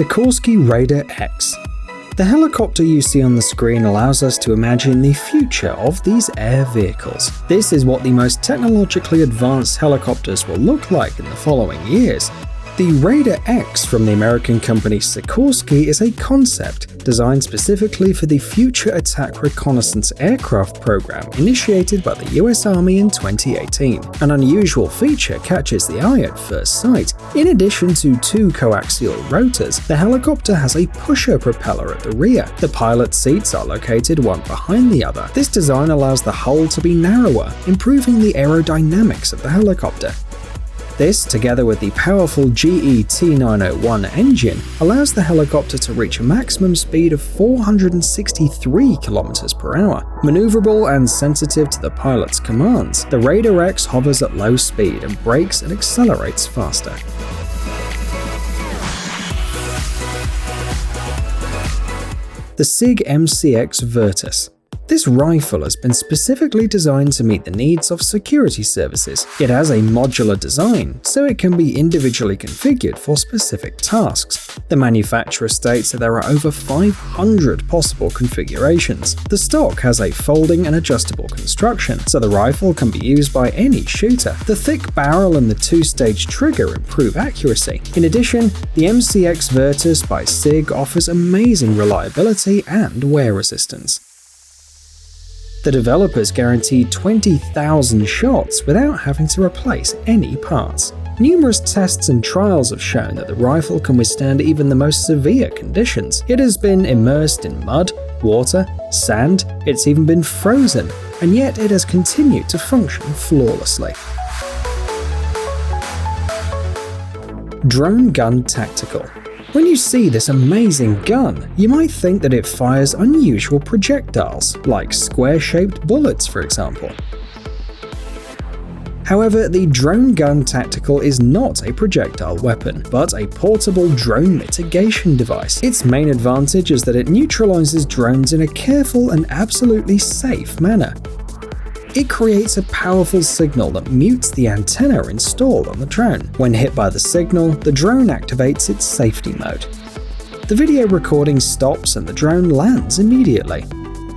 Sikorsky Raider X. The helicopter you see on the screen allows us to imagine the future of these air vehicles. This is what the most technologically advanced helicopters will look like in the following years. The Raider X from the American company Sikorsky is a concept designed specifically for the Future Attack Reconnaissance Aircraft program initiated by the US Army in 2018. An unusual feature catches the eye at first sight. In addition to two coaxial rotors, the helicopter has a pusher propeller at the rear. The pilot seats are located one behind the other. This design allows the hull to be narrower, improving the aerodynamics of the helicopter. This, together with the powerful GE T901 engine, allows the helicopter to reach a maximum speed of 463 km per hour. Maneuverable and sensitive to the pilot's commands, the Raider X hovers at low speed and brakes and accelerates faster. The SIG MCX Virtus. This rifle has been specifically designed to meet the needs of security services. It has a modular design, so it can be individually configured for specific tasks. The manufacturer states that there are over 500 possible configurations. The stock has a folding and adjustable construction, so the rifle can be used by any shooter. The thick barrel and the two-stage trigger improve accuracy. In addition, the MCX Virtus by SIG offers amazing reliability and wear resistance. The developers guaranteed 20,000 shots without having to replace any parts. Numerous tests and trials have shown that the rifle can withstand even the most severe conditions. It has been immersed in mud, water, sand, it's even been frozen, and yet it has continued to function flawlessly. Drone Gun Tactical. When you see this amazing gun, you might think that it fires unusual projectiles, like square-shaped bullets for example. However, the Drone Gun Tactical is not a projectile weapon, but a portable drone mitigation device. Its main advantage is that it neutralizes drones in a careful and absolutely safe manner. It creates a powerful signal that mutes the antenna installed on the drone. When hit by the signal, the drone activates its safety mode. The video recording stops and the drone lands immediately.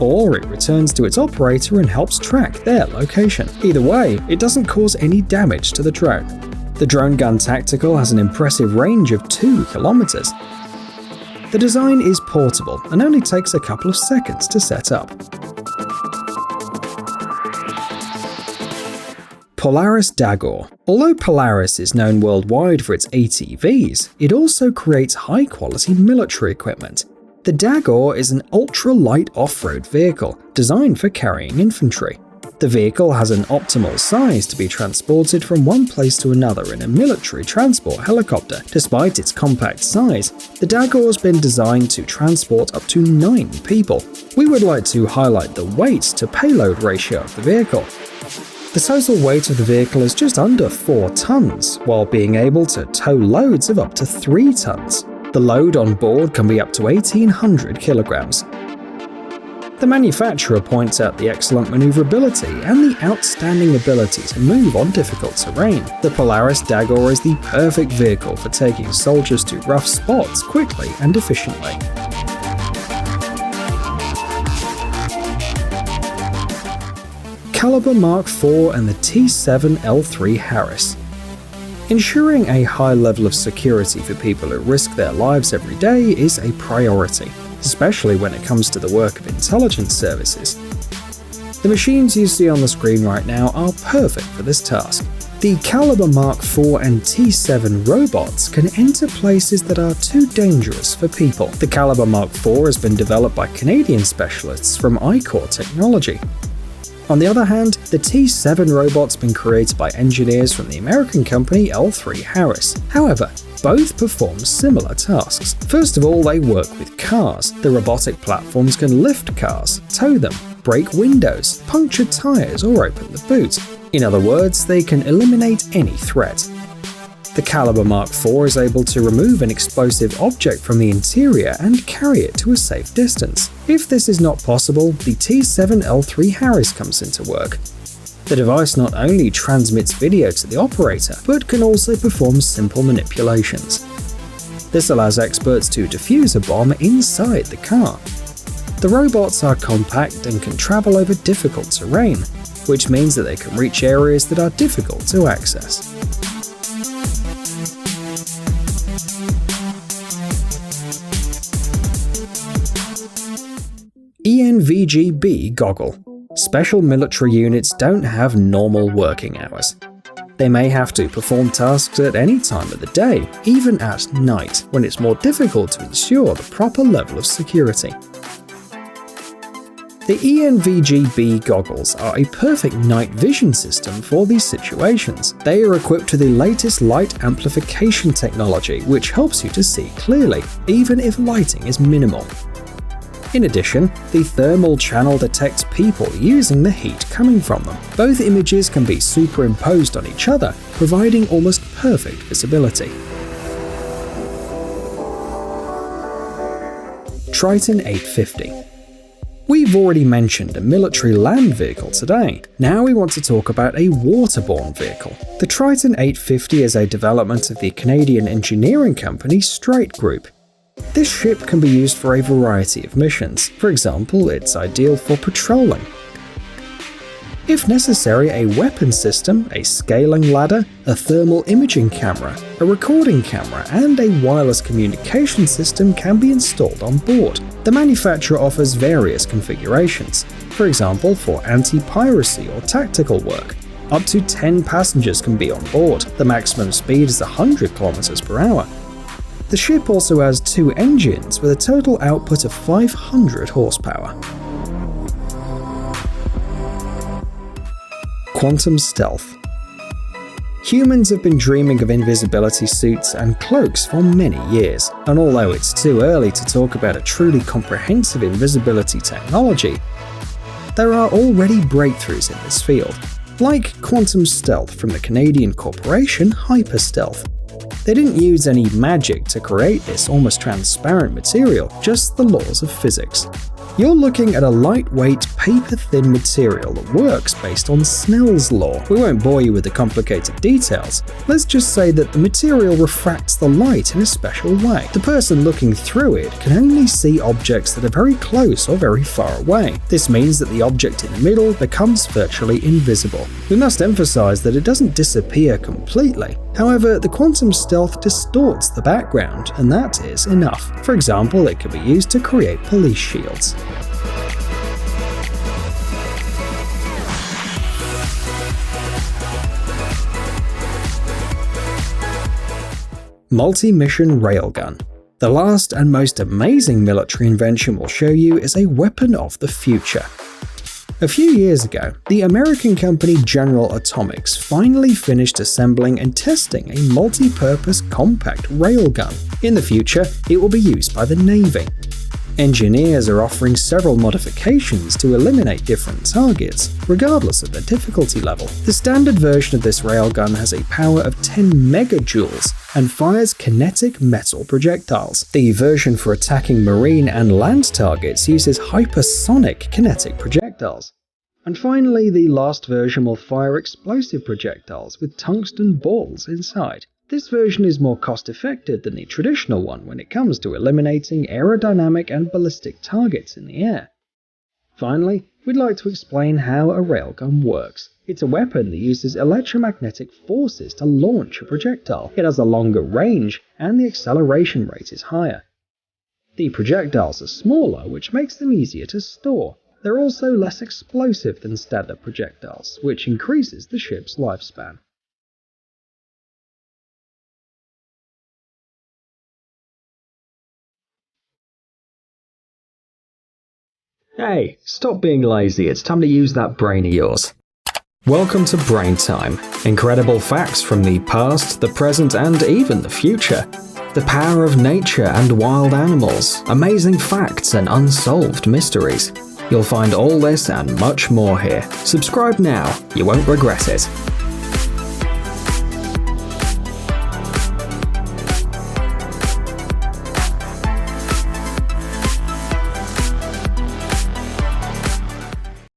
Or it returns to its operator and helps track their location. Either way, it doesn't cause any damage to the drone. The Drone Gun Tactical has an impressive range of 2 kilometers. The design is portable and only takes a couple of seconds to set up. Polaris Dagor. Although Polaris is known worldwide for its ATVs, it also creates high-quality military equipment. The Dagor is an ultra-light off-road vehicle designed for carrying infantry. The vehicle has an optimal size to be transported from one place to another in a military transport helicopter. Despite its compact size, the Dagor has been designed to transport up to 9 people. We would like to highlight the weight to payload ratio of the vehicle. The total weight of the vehicle is just under 4 tons, while being able to tow loads of up to 3 tons. The load on board can be up to 1,800 kilograms. The manufacturer points out the excellent maneuverability and the outstanding ability to move on difficult terrain. The Polaris Dagor is the perfect vehicle for taking soldiers to rough spots quickly and efficiently. Caliber Mark IV and the T7L3 Harris. Ensuring a high level of security for people who risk their lives every day is a priority, especially when it comes to the work of intelligence services. The machines you see on the screen right now are perfect for this task. The Caliber Mark IV and T7 robots can enter places that are too dangerous for people. The Caliber Mark IV has been developed by Canadian specialists from iCore Technology. On the other hand, the T7 robot's been created by engineers from the American company L3 Harris. However, both perform similar tasks. First of all, they work with cars. The robotic platforms can lift cars, tow them, break windows, puncture tires, or open the boot. In other words, they can eliminate any threat. The Caliber Mark IV is able to remove an explosive object from the interior and carry it to a safe distance. If this is not possible, the T7L3 Harris comes into work. The device not only transmits video to the operator, but can also perform simple manipulations. This allows experts to defuse a bomb inside the car. The robots are compact and can travel over difficult terrain, which means that they can reach areas that are difficult to access. ENVG-B Goggle. Special military units don't have normal working hours. They may have to perform tasks at any time of the day, even at night, when it's more difficult to ensure the proper level of security. The ENVG-B goggles are a perfect night vision system for these situations. They are equipped with the latest light amplification technology, which helps you to see clearly, even if lighting is minimal. In addition, the thermal channel detects people using the heat coming from them. Both images can be superimposed on each other, providing almost perfect visibility. Triton 850. We've already mentioned a military land vehicle today. Now we want to talk about a waterborne vehicle. The Triton 850 is a development of the Canadian engineering company Streit Group. This ship can be used for a variety of missions. For example, it's ideal for patrolling. If necessary, a weapon system, a scaling ladder, a thermal imaging camera, a recording camera, and a wireless communication system can be installed on board. The manufacturer offers various configurations, for example for anti-piracy or tactical work. Up to 10 passengers can be on board. The maximum speed is 100 km per hour. The ship also has 2 engines with a total output of 500 horsepower. Quantum Stealth. Humans have been dreaming of invisibility suits and cloaks for many years, and although it's too early to talk about a truly comprehensive invisibility technology, there are already breakthroughs in this field, like Quantum Stealth from the Canadian corporation Hyperstealth. They didn't use any magic to create this almost transparent material, just the laws of physics. You're looking at a lightweight, paper-thin material that works based on Snell's law. We won't bore you with the complicated details. Let's just say that the material refracts the light in a special way. The person looking through it can only see objects that are very close or very far away. This means that the object in the middle becomes virtually invisible. We must emphasize that it doesn't disappear completely. However, the Quantum Stealth distorts the background, and that is enough. For example, it can be used to create police shields. Multi-mission railgun. The last and most amazing military invention we'll show you is a weapon of the future. A few years ago, the American company General Atomics finally finished assembling and testing a multi-purpose compact railgun. In the future, it will be used by the Navy. Engineers are offering several modifications to eliminate different targets, regardless of their difficulty level. The standard version of this railgun has a power of 10 megajoules and fires kinetic metal projectiles. The version for attacking marine and land targets uses hypersonic kinetic projectiles. And finally, the last version will fire explosive projectiles with tungsten balls inside. This version is more cost-effective than the traditional one when it comes to eliminating aerodynamic and ballistic targets in the air. Finally, we'd like to explain how a railgun works. It's a weapon that uses electromagnetic forces to launch a projectile. It has a longer range, and the acceleration rate is higher. The projectiles are smaller, which makes them easier to store. They're also less explosive than standard projectiles, which increases the ship's lifespan. Hey, stop being lazy, it's time to use that brain of yours. Welcome to Brain Time. Incredible facts from the past, the present, and even the future. The power of nature and wild animals, amazing facts and unsolved mysteries. You'll find all this and much more here. Subscribe now, you won't regret it.